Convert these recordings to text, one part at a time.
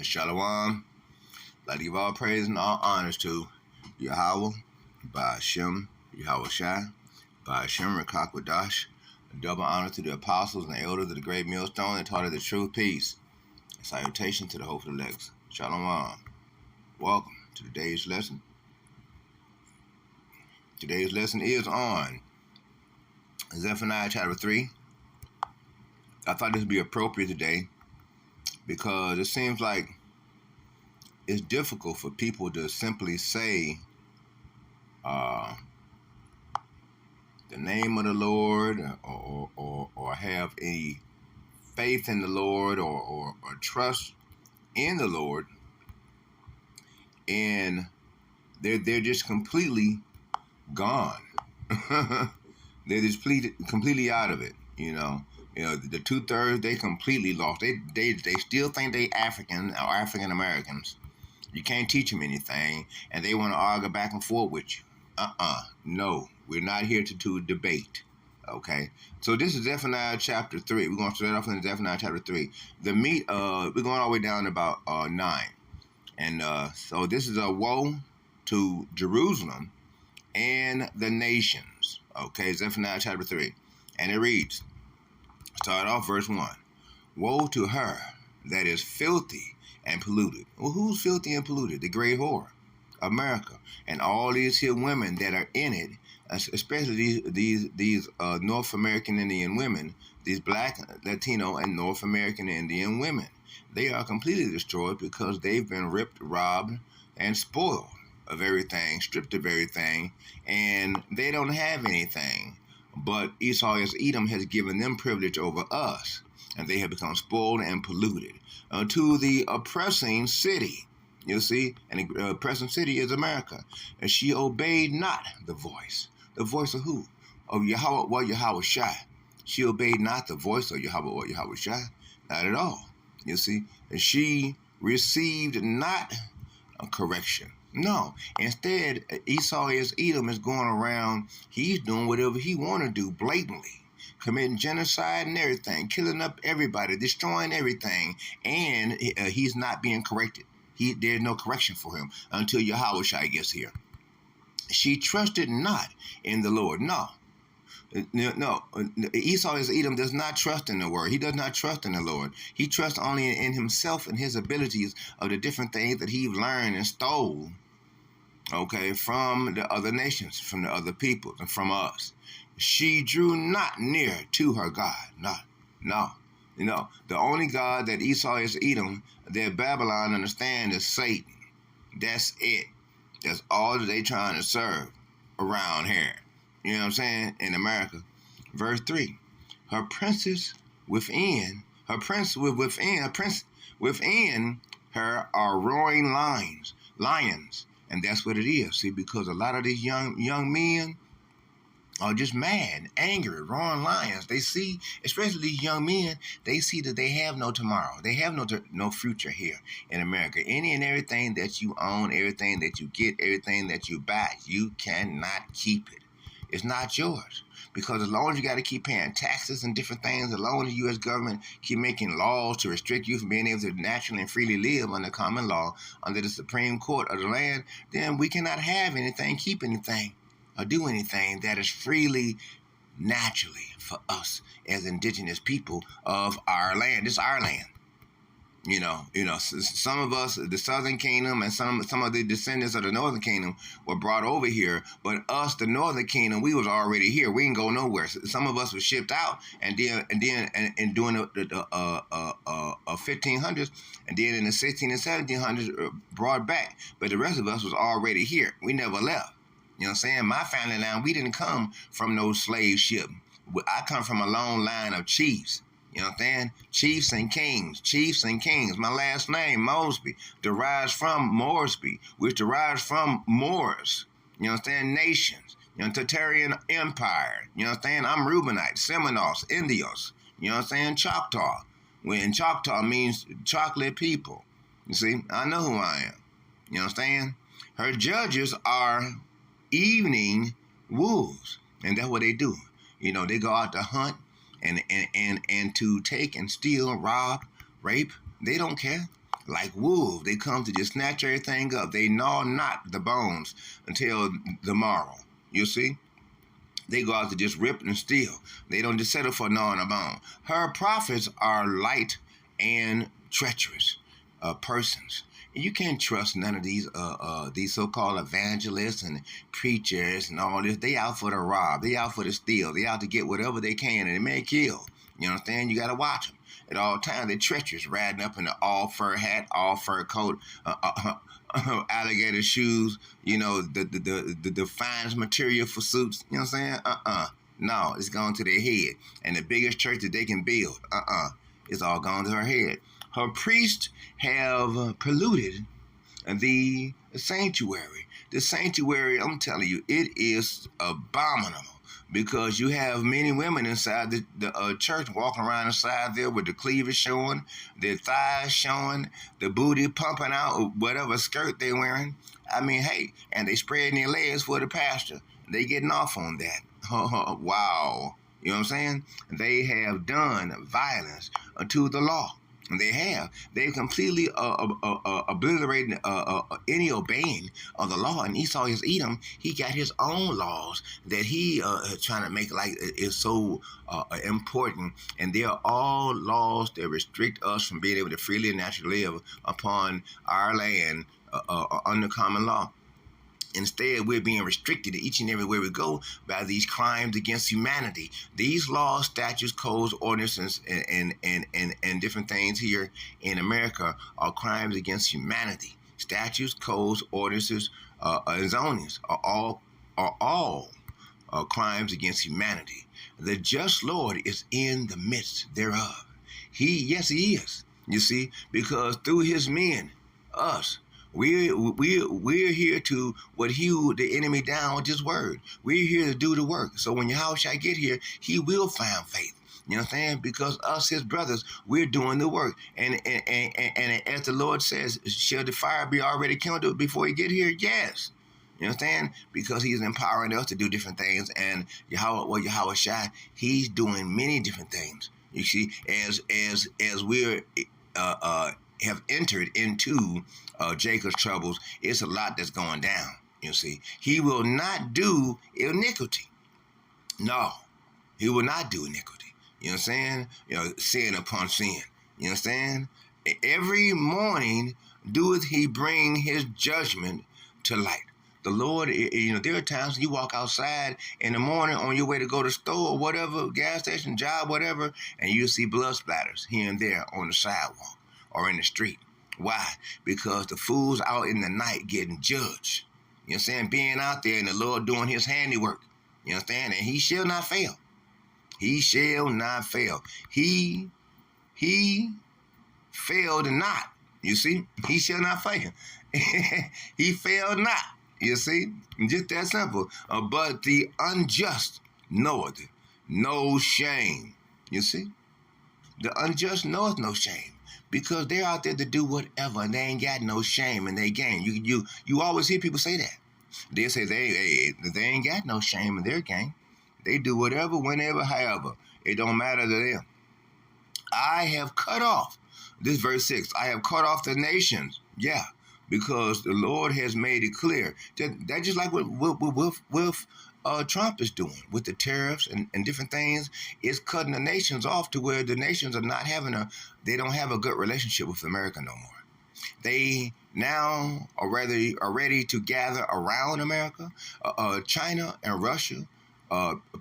Shalom. I'd like to give all praise and all honors to Yahweh, Ba'ashem, Yahweh Shai, Ba'ashem, Rakakwadash. A double honor to the apostles and the elders of the great millstone that taught us the true peace. A salutation to the hopeful elects. Shalom. Welcome to today's lesson. Today's lesson is on Zephaniah chapter 3. I thought this would be appropriate today because it seems like it's difficult for people to simply say the name of the Lord or have any faith in the Lord or trust in the Lord, and they're just completely gone. They're just completely out of it. You know, the 2/3 they completely lost. They still think they African or African Americans. You can't teach them anything, and they want to argue back and forth with you. No, we're not here to debate. Okay, so this is Zephaniah chapter 3. We're going to start off in Zephaniah chapter 3. The meat, we're going all the way down to about 9. And so this is a woe to Jerusalem and the nations. Okay, Zephaniah chapter 3. And it reads, start off verse 1. Woe to her that is filthy and polluted. Well, who's filthy and polluted? The great whore, America, and all these here women that are in it, especially these North American Indian women, these black, Latino, and North American Indian women. They are completely destroyed because they've been ripped, robbed, and spoiled of everything, stripped of everything, and they don't have anything. But Edom has given them privilege over us, and they have become spoiled and polluted to the oppressing city. You see, and the oppressing city is America. And she obeyed not the voice. The voice of who? Of Yahweh, what Yahweh Shai. She obeyed not the voice of Yahweh, what Yahweh Shai. Not at all. You see, and she received not a correction. No. Instead, Edom is going around. He's doing whatever he want to do blatantly, committing genocide and everything, killing up everybody, destroying everything, and he's not being corrected. There's no correction for him until Yahweh Shai gets here. She trusted not in the Lord. No. Edom does not trust in the word. He does not trust in the Lord. He trusts only in himself and his abilities of the different things that he learned and stole, okay, from the other nations, from the other peoples, and from us. She drew not near to her God. No. You know, the only God that Edom, that Babylon understand is Satan. That's it. That's all that they trying to serve around here. You know what I'm saying? In America. Verse 3. Her princes within her are roaring lions. And that's what it is. See, because a lot of these young men are just mad, angry, roaring lions. They see, especially these young men, they see that they have no tomorrow. They have no future here in America. Any and everything that you own, everything that you get, everything that you buy, you cannot keep it. It's not yours. Because as long as you got to keep paying taxes and different things, as long as the U.S. government keep making laws to restrict you from being able to naturally and freely live under common law, under the Supreme Court of the land, then we cannot have anything, keep anything, or do anything that is freely, naturally for us as indigenous people of our land. This is our land. You know, some of us, the Southern Kingdom, and some of the descendants of the Northern Kingdom were brought over here. But us, the Northern Kingdom, we was already here. We didn't go nowhere. Some of us were shipped out, and during the 1500s, and then in the 16 and 1700s, brought back. But the rest of us was already here. We never left. You know what I'm saying? My family line, we didn't come from no slave ship. I come from a long line of chiefs. You know what I'm saying? Chiefs and kings. My last name, Mosby, derives from Moresby, which derives from Moors. You know what I'm saying? Nations. You know, Tartarian Empire. You know what I'm saying? I'm Reubenite, Seminoles, Indios. You know what I'm saying? Choctaw. When Choctaw means chocolate people. You see? I know who I am. You know what I'm saying? Her judges are evening wolves. And that's what they do. You know, they go out to hunt and to take and steal, rob, rape. They don't care. like wolves. They come to just snatch everything up. They gnaw not the bones until the morrow. You see? They go out to just rip and steal. They don't just settle for gnawing a bone. Her prophets are light and treacherous persons. And you can't trust none of these so-called evangelists and preachers and all this. They out for to rob. They out for to steal. They out to get whatever they can, and they may kill. You understand? You got to watch them at all times. They're treacherous, riding up in the all fur hat, all fur coat, alligator shoes. You know, the finest material for suits. You know what I'm saying? No, it's gone to their head. And the biggest church that they can build, it's all gone to her head. Her priests have polluted the sanctuary. The sanctuary, I'm telling you, it is abominable because you have many women inside the church walking around inside there with the cleavage showing, their thighs showing, the booty pumping out, whatever skirt they're wearing. I mean, hey, and they spreading their legs for the pastor. They getting off on that. Wow. You know what I'm saying? They have done violence to the law. They have. They've completely obliterated any obeying of the law. And Esau is Edom. He got his own laws that he trying to make like is so important. And they are all laws that restrict us from being able to freely and naturally live upon our land under common law. Instead, we're being restricted each and everywhere we go by these crimes against humanity. These laws, statutes, codes, ordinances, and different things here in America are crimes against humanity. Statutes, codes, ordinances, and zonings are all crimes against humanity. The just Lord is in the midst thereof. Yes, he is. You see, because through his men, us. We're here to what hew the enemy down with his word. We're here to do the work. So when Yahushua get here, he will find faith. You know what I'm saying? Because us, his brothers, we're doing the work. And as the Lord says, shall the fire be already kindled before he get here? Yes. You understand? Because he's empowering us to do different things. And Yahushua, he's doing many different things. You see, as we're have entered into Jacob's troubles, it's a lot that's going down. You see, he will not do iniquity. No, he will not do iniquity. You know what I'm saying? You know, sin upon sin. You understand? Every morning doeth he bring his judgment to light. The Lord, you know, there are times you walk outside in the morning on your way to go to the store or whatever, gas station, job, whatever, and you see blood splatters here and there on the sidewalk or in the street. Why? Because the fools out in the night getting judged. You know what I'm saying? Being out there and the Lord doing his handiwork. You understand? And he shall not fail. He shall not fail. He failed not. You see? He shall not fail. He failed not. You see? Just that simple. But the unjust knoweth no shame. You see? The unjust knoweth no shame. Because they're out there to do whatever, and they ain't got no shame in their game. You always hear people say that. They say they ain't got no shame in their game. They do whatever, whenever, however. It don't matter to them. I have cut off, this verse 6, I have cut off the nations. Yeah, because the Lord has made it clear. That's just like what Trump is doing with the tariffs and different things. It's cutting the nations off to where the nations are not they don't have a good relationship with America no more. They now are ready to gather around America. China and Russia,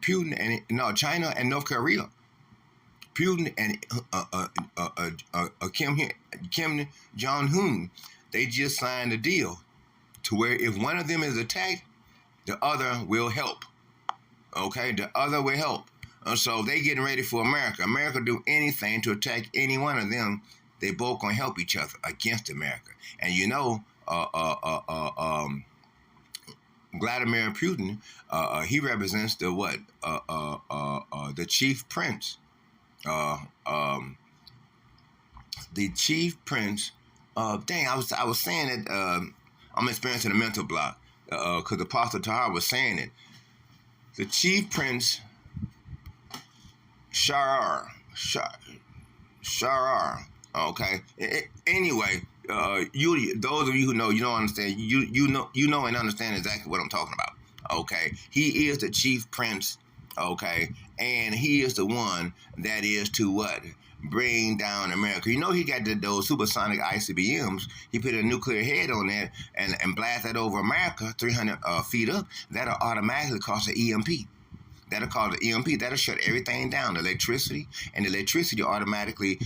China and North Korea. Putin and Kim Jong-un, they just signed a deal to where if one of them is attacked, the other will help. Okay, the other will help. So they getting ready for America. America do anything to attack any one of them. They both gonna help each other against America. And you know, Vladimir Putin, he represents the chief prince. The chief prince. I was saying that I'm experiencing a mental block because Apostle Tahar was saying it. The chief prince, Sharar, Okay. Anyway, you those of you who know, you don't understand. You know and understand exactly what I'm talking about. Okay. He is the chief prince. Okay, and he is the one that is to what bring down America. You know he got those supersonic ICBMs. He put a nuclear head on that and blast that over America 300 feet up. That'll automatically cause an EMP. That'll cause the EMP. That'll shut everything down. The electricity, and the electricity automatically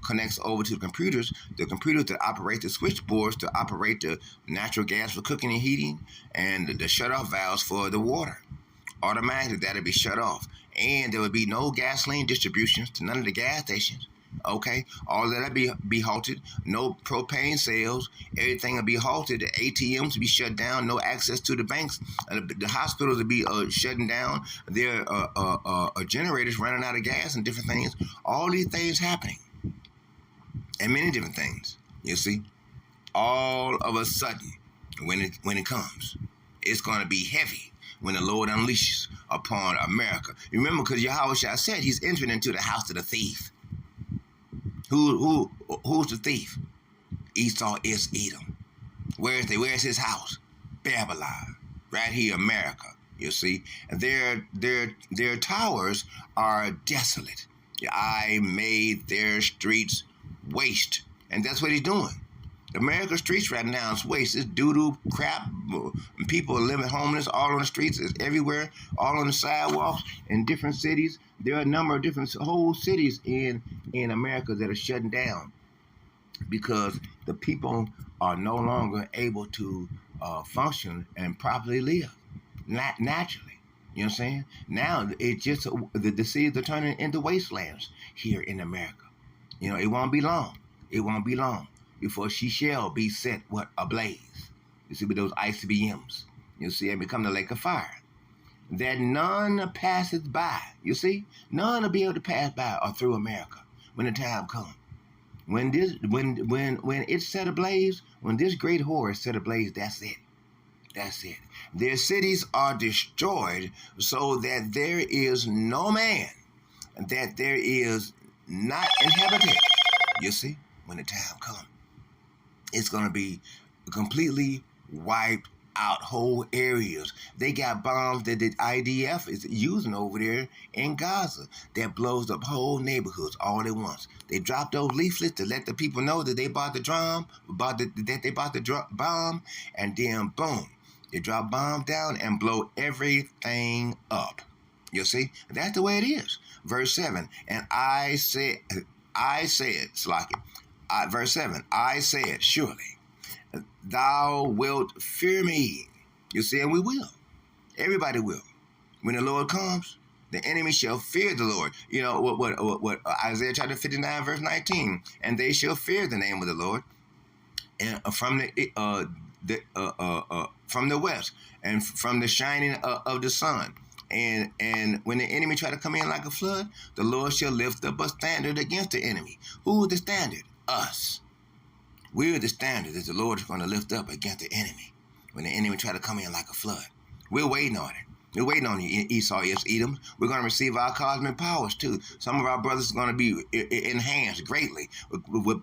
connects over to the computers. The computers that operate the switchboards to operate the natural gas for cooking and heating, and the shut-off valves for the water. Automatically, that'll be shut off, and there will be no gasoline distributions to none of the gas stations. Okay, all of that'll be halted. No propane sales. Everything will be halted. The ATMs will be shut down. No access to the banks. The hospitals will be shutting down. Their generators running out of gas and different things. All these things happening, and many different things. You see, all of a sudden, when it comes, it's going to be heavy when the Lord unleashes upon America. Remember, because Yahushua said he's entering into the house of the thief. Who's the thief? Esau is Edom. Where's his house? Babylon. Right here, America. You see, their towers are desolate. I made their streets waste, and that's what he's doing. America's streets right now is waste. It's doo-doo crap. People are living homeless all on the streets. It's everywhere, all on the sidewalks in different cities. There are a number of different whole cities in America that are shutting down because the people are no longer able to function and properly live naturally. You know what I'm saying? Now it's just the cities are turning into wastelands here in America. You know, it won't be long. It won't be long before she shall be set ablaze. You see, with those ICBMs. You see, and become the lake of fire. That none passes by. You see, none will be able to pass by or through America when the time comes. When it's set ablaze, when this great whore is set ablaze, that's it. That's it. Their cities are destroyed so that there is no man, that there is not inhabited. You see, when the time comes, it's going to be completely wiped out whole areas. They got bombs that the IDF is using over there in Gaza that blows up whole neighborhoods all at once. They drop those leaflets to let the people know that they bought the bomb, and then boom, they drop bombs down and blow everything up. You see, that's the way it is. Verse 7, and I said, Slocky. Verse 7, I said, surely thou wilt fear me. You see, and we will. Everybody will. When the Lord comes, the enemy shall fear the Lord. You know what Isaiah chapter 59, verse 19, and they shall fear the name of the Lord, and from the west and from the shining of the sun. And when the enemy try to come in like a flood, the Lord shall lift up a standard against the enemy. Who is the standard? Us. We're the standard that the Lord is going to lift up against the enemy when the enemy try to come in like a flood. We're waiting on it. We're waiting on you, Esau, yes, Edom. We're going to receive our cosmic powers, too. Some of our brothers are going to be enhanced greatly with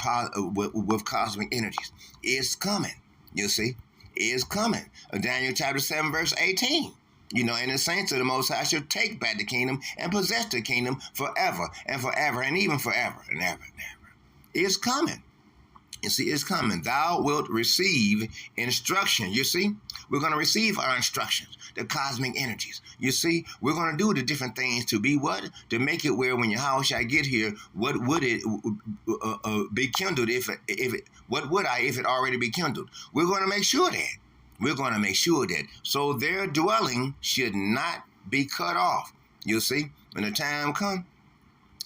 cosmic energies. It's coming, you see. It's coming. Daniel chapter 7, verse 18. You know, and the saints of the Most High shall take back the kingdom and possess the kingdom forever and forever and even forever and ever and ever. It's coming. You see, it's coming. Thou wilt receive instruction. You see, we're going to receive our instructions, the cosmic energies. You see, we're going to do the different things to be what? To make it where when Yahushua get here, what would it be kindled what would if it already be kindled? We're going to make sure that. We're going to make sure that. So their dwelling should not be cut off. You see, when the time comes,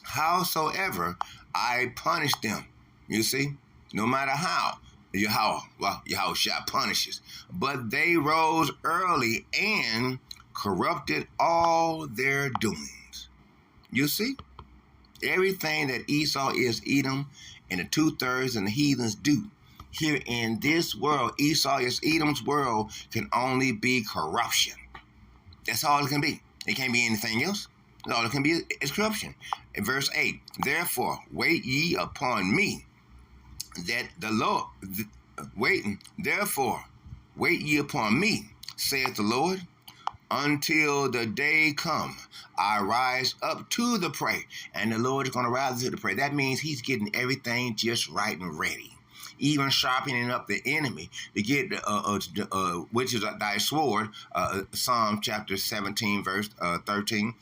howsoever I punish them. You see, no matter how, Yahushua punishes. But they rose early and corrupted all their doings. You see, everything that Esau is Edom and the 2/3 and the heathens do here in this world, Esau is Edom's world, can only be corruption. That's all it can be. It can't be anything else. No, it can be a scripture. In verse 8, therefore wait ye upon me, that the Lord, therefore wait ye upon me, saith the Lord, until the day come, I rise up to the prey. And the Lord is going to rise to the prey. That means he's getting everything just right and ready. Even sharpening up the enemy to get, which is thy sword, Psalm chapter 17, verse 13,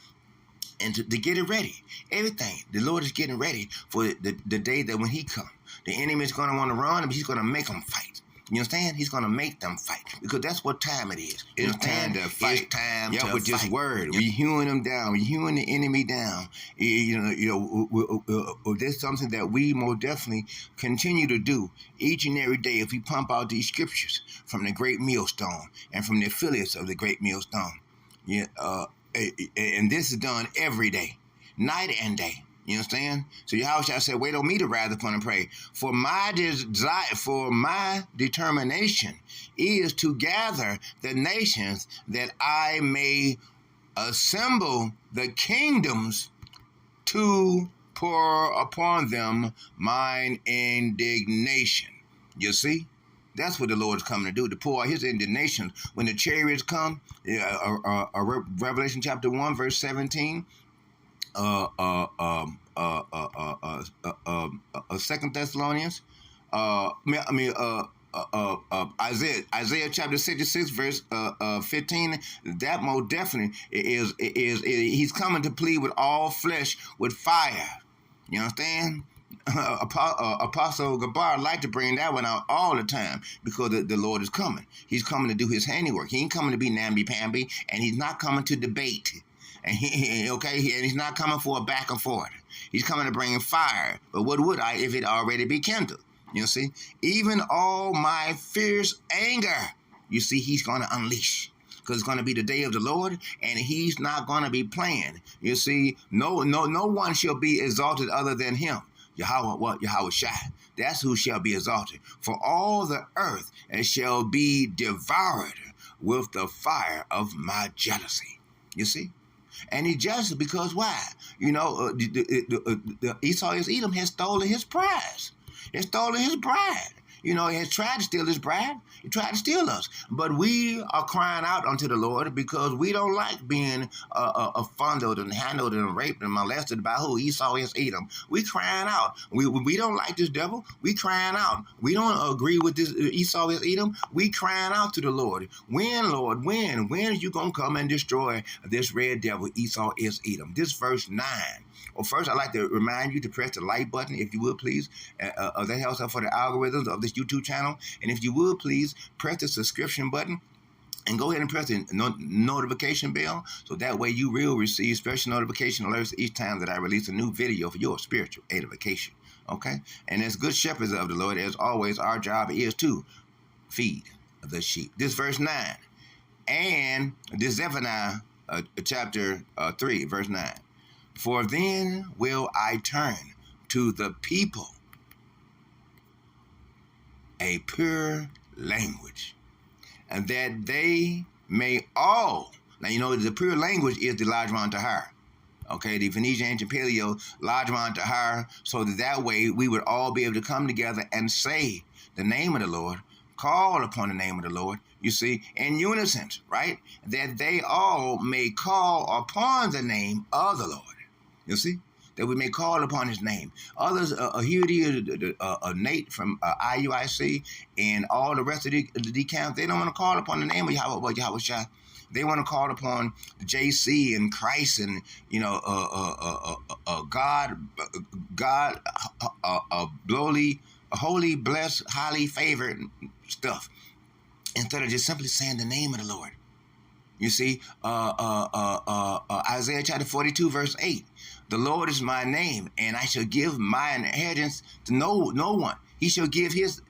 and to get it ready. Everything. The Lord is getting ready for the day that when he comes. The enemy is going to want to run, but he's going to make them fight. You understand? He's going to make them fight because that's what time it is. It's time to fight. It's time to with fight. this word. We're hewing them down. We're hewing the enemy down. That's something that we most definitely continue to do each and every day if we pump out these scriptures from the great millstone and from the affiliates of the great millstone. Yeah, and this is done every day, night and day. You understand? So Yahushua said, wait on me to rise upon and pray. For my desire, for my determination is to gather the nations that I may assemble the kingdoms to pour upon them mine indignation. You see? That's what the Lord is coming to do, to pour out his indignation. When the chariots come, Revelation chapter 1, verse 17, 2 Thessalonians, Isaiah chapter 66 verse 15. That most definitely is he's coming to plead with all flesh with fire. You understand? Apostle Gabar like to bring that one out all the time because the Lord is coming. He's coming to do his handiwork. He ain't coming to be namby-pamby, and he's not coming to debate. And he's not coming for a back and forth. He's coming to bring fire. But what would I if it already be kindled? You see, even all my fierce anger, you see, he's going to unleash. Because it's going to be the day of the Lord, and he's not going to be playing. You see, no one shall be exalted other than him. Yahushua. That's who shall be exalted. For all the earth and shall be devoured with the fire of my jealousy. You see? And he's jealous because why? Esau Edom has stolen his prize. He has stolen his bride. He has tried to steal his bride. He tried to steal us. But we are crying out unto the Lord because we don't like being fondled and handled and raped and molested by who? Esau is Edom. We crying out. We don't like this devil. We crying out. We don't agree with this Esau is Edom. We crying out to the Lord. When, Lord, when? When are you going to come and destroy this red devil, Esau is Edom? This verse 9. Well, first, I'd like to remind you to press the like button, if you would, please. That helps out for the algorithms of this YouTube channel. And if you would, please, press the subscription button and go ahead and press the notification bell, so that way you will receive special notification alerts each time that I release a new video for your spiritual edification. Okay? And as good shepherds of the Lord, as always, our job is to feed the sheep. This verse 9. And this Zephaniah chapter 3, verse 9. For then will I turn to the people a pure language, and that they may all. Now, the pure language is the Lajman Tahar. Okay, the Phoenician Ancient Paleo, Lajman Tahar, so that way we would all be able to come together and say the name of the Lord, call upon the name of the Lord, you see, in unison, right? That they all may call upon the name of the Lord. You see, that we may call upon his name. Others, H.I.D, Nate from IUIC, and all the rest of the camps, they don't want to call upon the name of Yahushua. They want to call upon JC and Christ and, God, holy, blessed, highly favored stuff, instead of just simply saying the name of the Lord. You see, Isaiah chapter 42, verse 8. The Lord is my name, and I shall give my inheritance to no one. He shall give his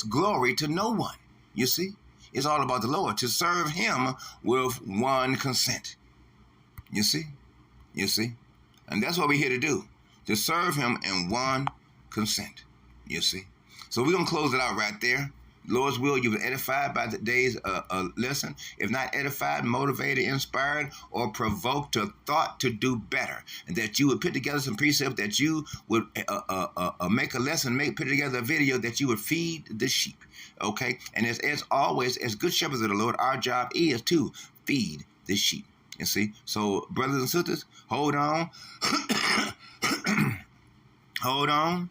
glory to no one. You see, it's all about the Lord, to serve him with one consent. You see, and that's what we're here to do, to serve him in one consent. You see, so we're gonna close it out right there. Lord's will, you were edified by today's lesson. If not edified, motivated, inspired, or provoked to thought to do better. And that you would put together some precepts, that you would make a lesson, put together a video that you would feed the sheep. Okay? And as always, as good shepherds of the Lord, our job is to feed the sheep. You see? So, brothers and sisters, hold on. Hold on.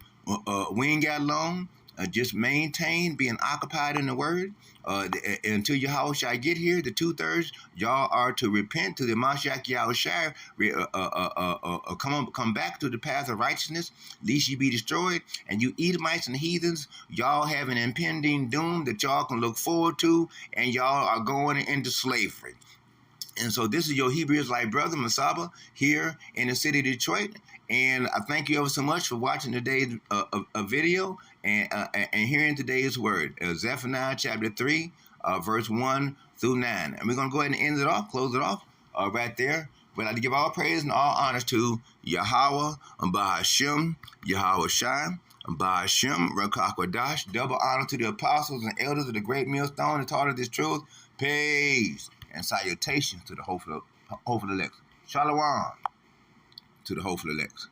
We ain't got long. Just maintain being occupied in the word until Yahushua get here. The 2/3, y'all are to repent to the Mashiach Yahushua. Come back to the path of righteousness, lest ye be destroyed. And you Edomites and heathens, y'all have an impending doom that y'all can look forward to, and y'all are going into slavery. And so this is your Hebrew Israelite brother, Masaba, here in the city of Detroit. And I thank you ever so much for watching today's video and hearing today's word. Zephaniah chapter 3, verse 1 through 9. And we're going to go ahead and end it off, close it off right there. But I'd like to give all praise and all honors to Yahweh, Bahashem, Yahweh Shai, Bahashem, Rakakwadash. Double honor to the apostles and elders of the great millstone that taught us this truth. Peace. And salutations to the hopeful elect. Shalom to the hopeful elect.